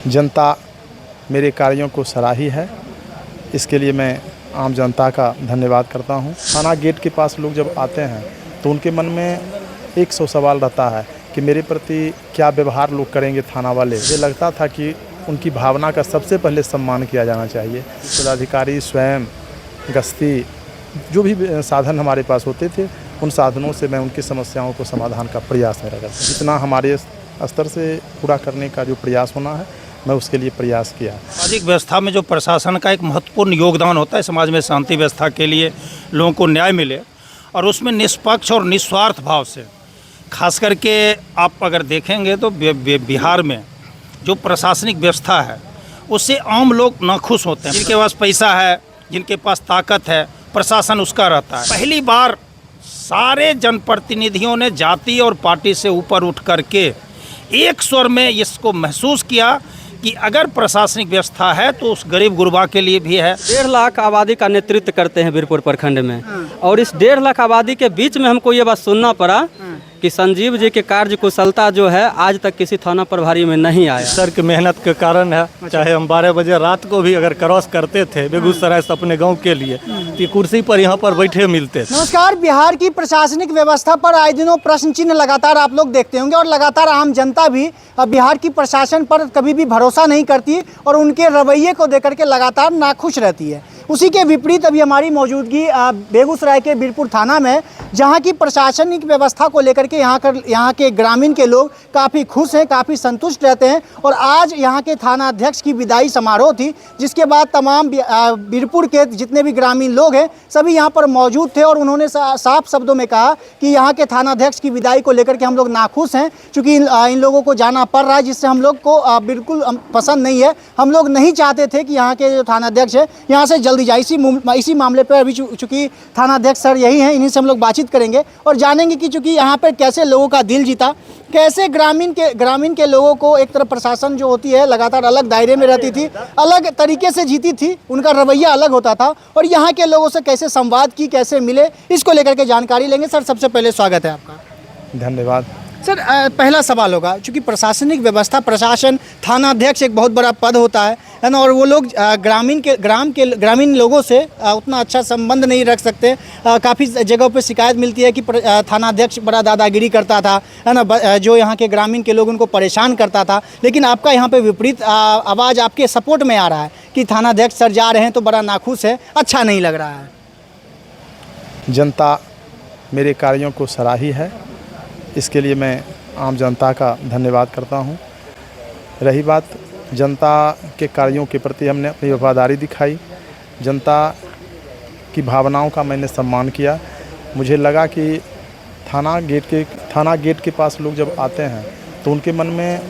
जनता मेरे कार्यों को सराही है। इसके लिए मैं आम जनता का धन्यवाद करता हूं। थाना गेट के पास लोग जब आते हैं तो उनके मन में 100 सवाल रहता है कि मेरे प्रति क्या व्यवहार लोग करेंगे थाना वाले। मुझे लगता था कि उनकी भावना का सबसे पहले सम्मान किया जाना चाहिए। पदाधिकारी स्वयं गश्ती जो भी साधन हमारे पास होते थे उन साधनों से मैं उनकी समस्याओं को समाधान का प्रयास मेरा करता। जितना हमारे स्तर से पूरा करने का जो प्रयास होना है मैं उसके लिए प्रयास किया। सामाजिक व्यवस्था में जो प्रशासन का एक महत्वपूर्ण योगदान होता है, समाज में शांति व्यवस्था के लिए लोगों को न्याय मिले और उसमें निष्पक्ष और निस्वार्थ भाव से, खास करके आप अगर देखेंगे तो बिहार में जो प्रशासनिक व्यवस्था है उससे आम लोग नाखुश होते हैं। जिनके पास पैसा है, जिनके पास ताकत है, प्रशासन उसका रहता है। पहली बार सारे जनप्रतिनिधियों ने जाति और पार्टी से ऊपर उठ करके एक स्वर में इसको महसूस किया कि अगर प्रशासनिक व्यवस्था है तो उस गरीब गुरबा के लिए भी है। 1.5 लाख आबादी का नेतृत्व करते हैं बीरपुर प्रखंड में, और इस 1.5 लाख आबादी के बीच में हमको ये बात सुनना पड़ा कि संजीव जी के कार्य कुशलता जो है आज तक किसी थाना प्रभारी में नहीं आया। सर की मेहनत के कारण है। चाहे हम 12 बजे रात को भी अगर क्रॉस करते थे बेगूसराय से अपने गांव के लिए तो कुर्सी पर यहाँ पर बैठे मिलते थे। नमस्कार। बिहार की प्रशासनिक व्यवस्था पर आए दिनों प्रश्न चिन्ह लगातार आप लोग देखते होंगे और लगातार आम जनता भी बिहार की प्रशासन पर कभी भी भरोसा नहीं करती और उनके रवैये को देकर के लगातार नाखुश रहती है। उसी के विपरीत अभी हमारी मौजूदगी बेगूसराय के बीरपुर थाना में, जहां की प्रशासनिक व्यवस्था को लेकर के यहाँ के ग्रामीण के लोग काफ़ी खुश हैं, काफ़ी संतुष्ट रहते हैं। और आज यहाँ के थाना अध्यक्ष की विदाई समारोह थी, जिसके बाद तमाम बीरपुर के जितने भी ग्रामीण लोग हैं सभी यहाँ पर मौजूद थे और उन्होंने साफ शब्दों में कहा कि यहाँ के थाना अध्यक्ष की विदाई को लेकर के हम लोग नाखुश हैं, चूँकि इन लोगों को जाना पड़ रहा है, जिससे हम लोग को बिल्कुल पसंद नहीं है। हम लोग नहीं चाहते थे कि यहाँ के जो थाना अध्यक्ष है यहाँ से जल्दी जाए। इसी मामले पर अभी चूंकि थाना अध्यक्ष सर यही हैं, इन्हीं से हम लोग बातचीत करेंगे और जानेंगे कि चूंकि यहाँ पर कैसे लोगों का दिल जीता, कैसे ग्रामीण के लोगों को एक तरफ प्रशासन जो होती है लगातार अलग दायरे में रहती थी, अलग तरीके से जीती थी, उनका रवैया अलग होता था, और यहाँ के लोगों से कैसे संवाद की, कैसे मिले, इसको लेकर के जानकारी लेंगे। सर सबसे पहले स्वागत है आपका। धन्यवाद। सर पहला सवाल होगा, चूँकि प्रशासनिक व्यवस्था, प्रशासन, थाना अध्यक्ष एक बहुत बड़ा पद होता है ना, और वो लोग ग्रामीण लोगों से उतना अच्छा संबंध नहीं रख सकते। काफ़ी जगहों पे शिकायत मिलती है कि थाना अध्यक्ष बड़ा दादागिरी करता था, है ना, जो यहाँ के ग्रामीण के लोग उनको परेशान करता था। लेकिन आपका यहाँ पे विपरीत आवाज़ आपके सपोर्ट में आ रहा है कि थाना अध्यक्ष सर जा रहे हैं तो बड़ा नाखुश है, अच्छा नहीं लग रहा है। जनता मेरे कार्यों को सराही है। इसके लिए मैं आम जनता का धन्यवाद करता हूं। रही बात जनता के कार्यों के प्रति हमने अपनी वफादारी दिखाई, जनता की भावनाओं का मैंने सम्मान किया। मुझे लगा कि थाना गेट के पास लोग जब आते हैं तो उनके मन में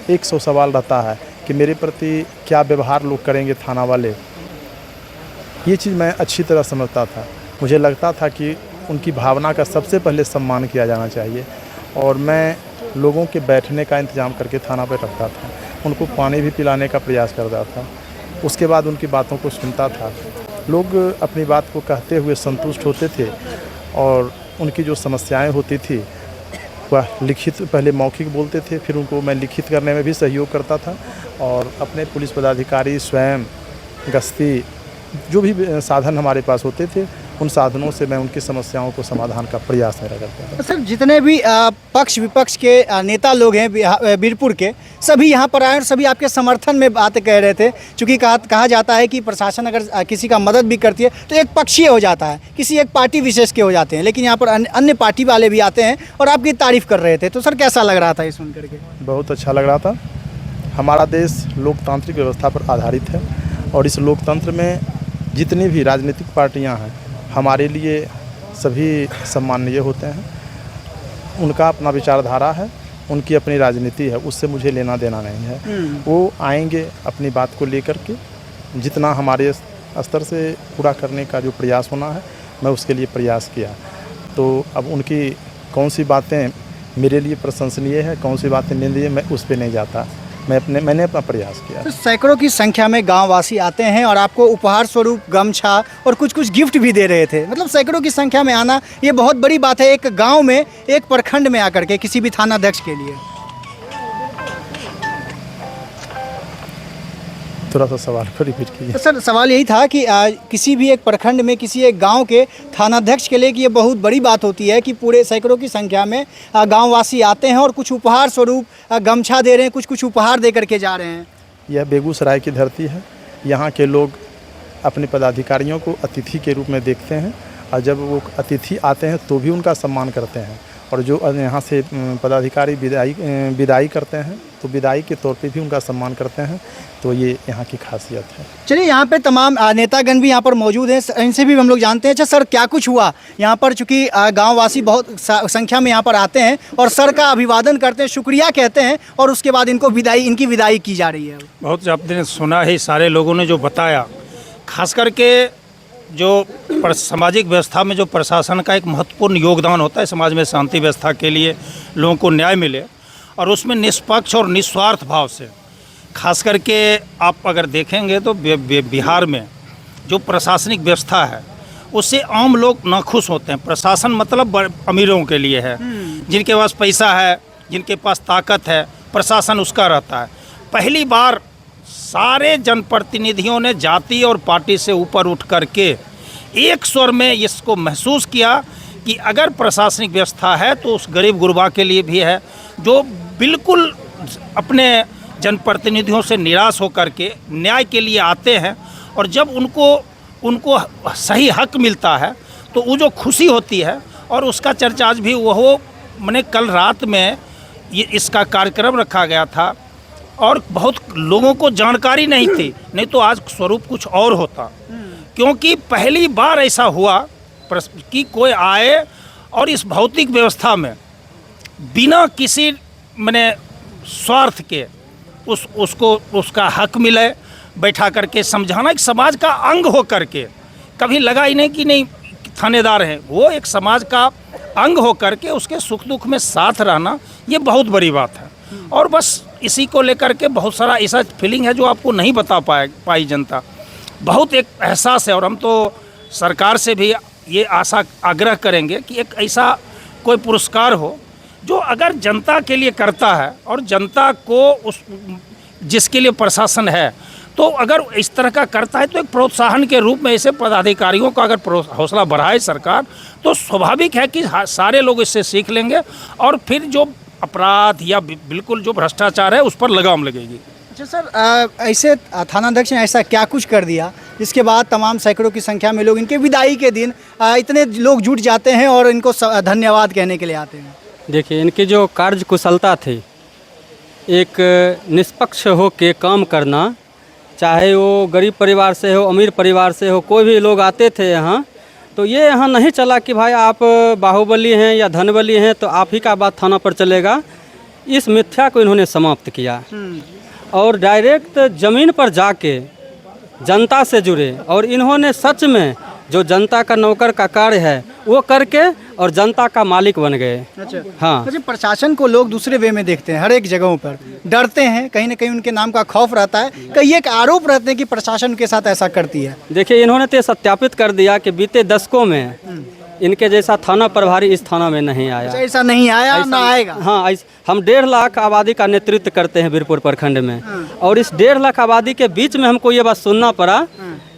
100 सवाल रहता है कि मेरे प्रति क्या व्यवहार लोग करेंगे थाना वाले। ये चीज़ मैं अच्छी तरह समझता था। मुझे लगता था कि उनकी भावना का सबसे पहले सम्मान किया जाना चाहिए, और मैं लोगों के बैठने का इंतज़ाम करके थाना पर रखता था, उनको पानी भी पिलाने का प्रयास करता था। उसके बाद उनकी बातों को सुनता था। लोग अपनी बात को कहते हुए संतुष्ट होते थे और उनकी जो समस्याएं होती थी वह लिखित, पहले मौखिक बोलते थे, फिर उनको मैं लिखित करने में भी सहयोग करता था। और अपने पुलिस पदाधिकारी स्वयं गश्ती जो भी साधन हमारे पास होते थे उन साधनों से मैं उनकी समस्याओं को समाधान का प्रयास मेरा करता था। सर जितने भी पक्ष विपक्ष के नेता लोग हैं बीरपुर के, सभी यहाँ पर आए और सभी आपके समर्थन में बातें कह रहे थे। चूँकि कहा जाता है कि प्रशासन अगर किसी का मदद भी करती है तो एक पक्षीय हो जाता है, किसी एक पार्टी विशेष के हो जाते हैं, लेकिन यहाँ पर अन्य पार्टी वाले भी आते हैं और आपकी तारीफ़ कर रहे थे। तो सर कैसा लग रहा था ये सुन करके? बहुत अच्छा लग रहा था। हमारा देश लोकतांत्रिक व्यवस्था पर आधारित है और इस लोकतंत्र में जितनी भी राजनीतिक पार्टियाँ हैं हमारे लिए सभी सम्माननीय होते हैं। उनका अपना विचारधारा है, उनकी अपनी राजनीति है, उससे मुझे लेना देना नहीं है। वो आएंगे अपनी बात को लेकर के, जितना हमारे स्तर से पूरा करने का जो प्रयास होना है मैं उसके लिए प्रयास किया। तो अब उनकी कौन सी बातें मेरे लिए प्रशंसनीय है, कौन सी बातें निंदनीय, मैं उस पर नहीं जाता। मैंने अपना प्रयास किया। तो सैकड़ों की संख्या में गांववासी आते हैं और आपको उपहार स्वरूप गमछा और कुछ गिफ्ट भी दे रहे थे। मतलब सैकड़ों की संख्या में आना ये बहुत बड़ी बात है एक गांव में, एक प्रखंड में आकर के किसी भी थाना अध्यक्ष के लिए। थोड़ा सा सवाल को रिपीट कीजिए। तो सर सवाल यही था कि किसी भी एक प्रखंड में किसी एक गांव के थानाध्यक्ष के लिए कि ये बहुत बड़ी बात होती है कि पूरे सैकड़ों की संख्या में गांववासी आते हैं और कुछ उपहार स्वरूप गमछा दे रहे हैं, कुछ उपहार दे करके जा रहे हैं। यह बेगूसराय की धरती है। यहाँ के लोग अपने पदाधिकारियों को अतिथि के रूप में देखते हैं और जब वो अतिथि आते हैं तो भी उनका सम्मान करते हैं और जो यहाँ से पदाधिकारी विदाई करते हैं तो विदाई के तौर पे भी उनका सम्मान करते हैं। तो ये यहाँ की खासियत है। चलिए यहाँ पे तमाम नेतागण भी यहाँ पर मौजूद हैं, इनसे भी हम लोग जानते हैं। अच्छा सर, क्या कुछ हुआ यहाँ पर? चूँकि गांववासी बहुत संख्या में यहाँ पर आते हैं और सर का अभिवादन करते हैं, शुक्रिया कहते हैं और उसके बाद इनकी विदाई की जा रही है। बहुत आपने सुना है, सारे लोगों ने जो बताया, खास करके जो सामाजिक व्यवस्था में जो प्रशासन का एक महत्वपूर्ण योगदान होता है समाज में शांति व्यवस्था के लिए, लोगों को न्याय मिले और उसमें निष्पक्ष और निस्वार्थ भाव से, खास करके आप अगर देखेंगे तो बिहार में जो प्रशासनिक व्यवस्था है उससे आम लोग नाखुश होते हैं। प्रशासन मतलब अमीरों के लिए है, जिनके पास पैसा है, जिनके पास ताकत है, प्रशासन उसका रहता है। पहली बार सारे जनप्रतिनिधियों ने जाति और पार्टी से ऊपर उठ करके एक स्वर में इसको महसूस किया कि अगर प्रशासनिक व्यवस्था है तो उस गरीब गुरबा के लिए भी है, जो बिल्कुल अपने जनप्रतिनिधियों से निराश होकर के न्याय के लिए आते हैं और जब उनको सही हक मिलता है तो वो जो खुशी होती है। और उसका चर्चा आज भी वो मैंने कल रात में इसका कार्यक्रम रखा गया था और बहुत लोगों को जानकारी नहीं थी, नहीं तो आज स्वरूप कुछ और होता। क्योंकि पहली बार ऐसा हुआ कि कोई आए और इस भौतिक व्यवस्था में बिना किसी मैंने स्वार्थ के उसको उसका हक मिले, बैठा करके समझाना, एक समाज का अंग हो करके, कभी लगा ही नहीं कि नहीं थानेदार हैं, वो एक समाज का अंग हो करके उसके सुख दुख में साथ रहना, ये बहुत बड़ी बात है। और बस इसी को लेकर के बहुत सारा ऐसा फीलिंग है जो आपको नहीं बता पाई जनता। बहुत एक एहसास है और हम तो सरकार से भी ये आग्रह करेंगे कि एक ऐसा कोई पुरस्कार हो जो अगर जनता के लिए करता है और जनता को जिसके लिए प्रशासन है, तो अगर इस तरह का करता है तो एक प्रोत्साहन के रूप में ऐसे पदाधिकारियों का अगर हौसला बढ़ाए सरकार, तो स्वाभाविक है कि सारे लोग इससे सीख लेंगे और फिर जो अपराध या बिल्कुल जो भ्रष्टाचार है उस पर लगाम लगेगी। अच्छा सर, ऐसे थानाध्यक्ष ने ऐसा क्या कुछ कर दिया जिसके बाद तमाम सैकड़ों की संख्या में लोग इनके विदाई के दिन इतने लोग जुट जाते हैं और इनको धन्यवाद कहने के लिए आते हैं? देखिए, इनकी जो कार्य कुशलता थी, एक निष्पक्ष हो के काम करना, चाहे वो गरीब परिवार से हो, अमीर परिवार से हो, कोई भी लोग आते थे यहाँ, तो ये यहाँ नहीं चला कि भाई आप बाहुबली हैं या धनबली हैं तो आप ही का बात थाना पर चलेगा। इस मिथ्या को इन्होंने समाप्त किया और डायरेक्ट ज़मीन पर जाके जनता से जुड़े और इन्होंने सच में जो जनता का नौकर का कार्य है वो करके और जनता का मालिक बन गए। अच्छा, हाँ। अच्छा, प्रशासन को लोग दूसरे वे में देखते हैं, हर एक जगहों पर डरते हैं, कहीं ना कहीं उनके नाम का खौफ रहता है, कई एक आरोप रहते हैं कि प्रशासन के साथ ऐसा करती है। देखिए, इन्होंने तो सत्यापित कर दिया कि बीते दशकों में इनके जैसा थाना प्रभारी इस थाना में नहीं आया। ऐसा नहीं आया, ना आएगा। हाँ, हम 1.5 लाख आबादी का नेतृत्व करते हैं बीरपुर प्रखंड में और इस 1.5 लाख आबादी के बीच में हमको ये बात सुनना पड़ा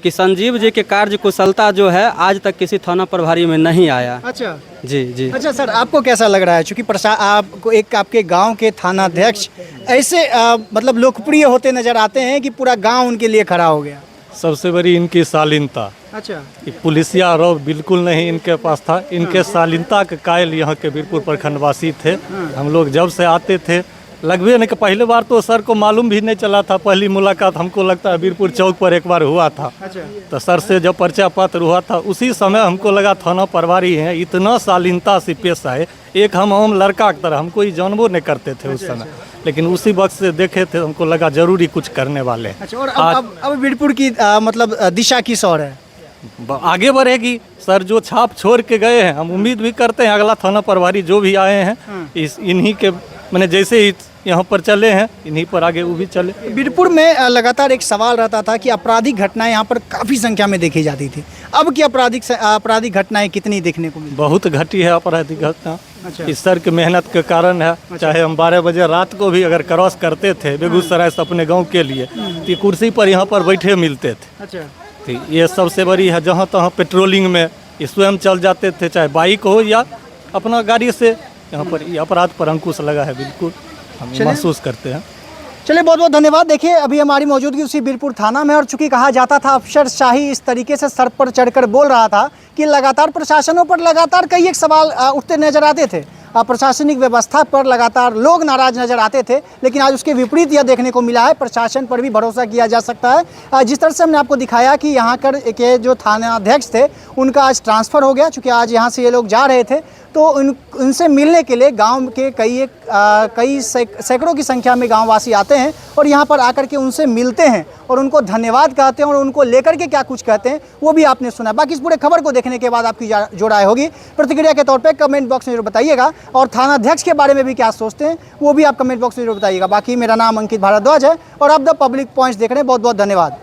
कि संजीव जी के कार्य कुशलता जो है आज तक किसी थाना प्रभारी में नहीं आया। अच्छा जी जी। अच्छा सर, आपको कैसा लग रहा है? चूँकि आपको एक आपके गांव के थानाध्यक्ष ऐसे मतलब लोकप्रिय होते नजर आते हैं कि पूरा गांव उनके लिए खड़ा हो गया। सबसे बड़ी इनकी शालीनता। अच्छा, पुलिसिया रौब बिल्कुल नहीं इनके पास था। इनके शालीनता के कायल यहाँ के बीरपुर प्रखंडवासी थे। हम लोग जब से आते थे लगभग नहीं कि पहली बार तो सर को मालूम भी नहीं चला था। पहली मुलाकात हमको लगता है बीरपुर चौक पर एक बार हुआ था। अच्छा। तो सर से जब परिचय पत्र हुआ था उसी समय हमको लगा थाना प्रभारी हैं, इतना शालीनता से पेश आए। एक हम आम लड़का की तरह, हमको ये जानबो नहीं करते थे उस समय, लेकिन उसी वक्त से देखे थे हमको लगा जरूरी कुछ करने वाले हैं। अच्छा, और अब बीरपुर की मतलब दिशा किस ओर है? आगे बढ़ेगी। सर जो छाप छोड़ के गए हैं, हम उम्मीद भी करते हैं अगला थाना प्रभारी जो भी आए हैं इन्हीं के मैंने जैसे ही यहाँ पर चले हैं, इन्हीं पर आगे वो भी चले। बीरपुर में लगातार एक सवाल रहता था कि आपराधिक घटनाएं यहाँ पर काफ़ी संख्या में देखी जाती थी। अब की आपराधिक घटनाएं कितनी देखने को मिली? बहुत घटी है आपराधिक घटना। अच्छा। इस सर के मेहनत के कारण है। चाहे हम 12 बजे रात को भी अगर क्रॉस करते थे बेगूसराय से अपने गांव के लिए, तो ये कुर्सी पर यहाँ पर बैठे मिलते थे। अच्छा। तो ये सबसे बड़ी है। जहाँ तहाँ पेट्रोलिंग में ये स्वयं चल जाते थे, चाहे बाइक हो या अपना गाड़ी से। यहाँ पर ये अपराध पर अंकुश लगा है, बिल्कुल हम महसूस करते हैं। चलिए, बहुत बहुत धन्यवाद। देखिए, अभी हमारी मौजूदगी उसी बीरपुर थाना में, और चूंकि कहा जाता था अफसरशाही इस तरीके से सर पर चढ़कर बोल रहा था कि लगातार प्रशासनों पर लगातार कई एक सवाल उठते नजर आते थे, प्रशासनिक व्यवस्था पर लगातार लोग नाराज नजर आते थे। लेकिन आज उसके विपरीत यह देखने को मिला है, प्रशासन पर भी भरोसा किया जा सकता है। जिस तरह से हमने आपको दिखाया कि यहाँ के जो थानाध्यक्ष थे उनका आज ट्रांसफ़र हो गया, चूँकि आज यहाँ से ये लोग जा रहे थे, तो उनसे मिलने के लिए गांव के कई सैकड़ों की संख्या में गांववासी आते हैं और यहाँ पर आकर के उनसे मिलते हैं और उनको धन्यवाद कहते हैं, और उनको लेकर के क्या कुछ कहते हैं वो भी आपने सुना। बाकी इस पूरे खबर को देखने के बाद आपकी जो राय होगी प्रतिक्रिया के तौर पे कमेंट बॉक्स में जरूर बताइएगा, और थानाध्यक्ष के बारे में भी क्या सोचते हैं वो भी आप कमेंट बॉक्स में जरूर बताइएगा। बाकी मेरा नाम अंकित भारद्वाज है और आप द पब्लिक पॉइंट्स देख रहे हैं। बहुत बहुत धन्यवाद।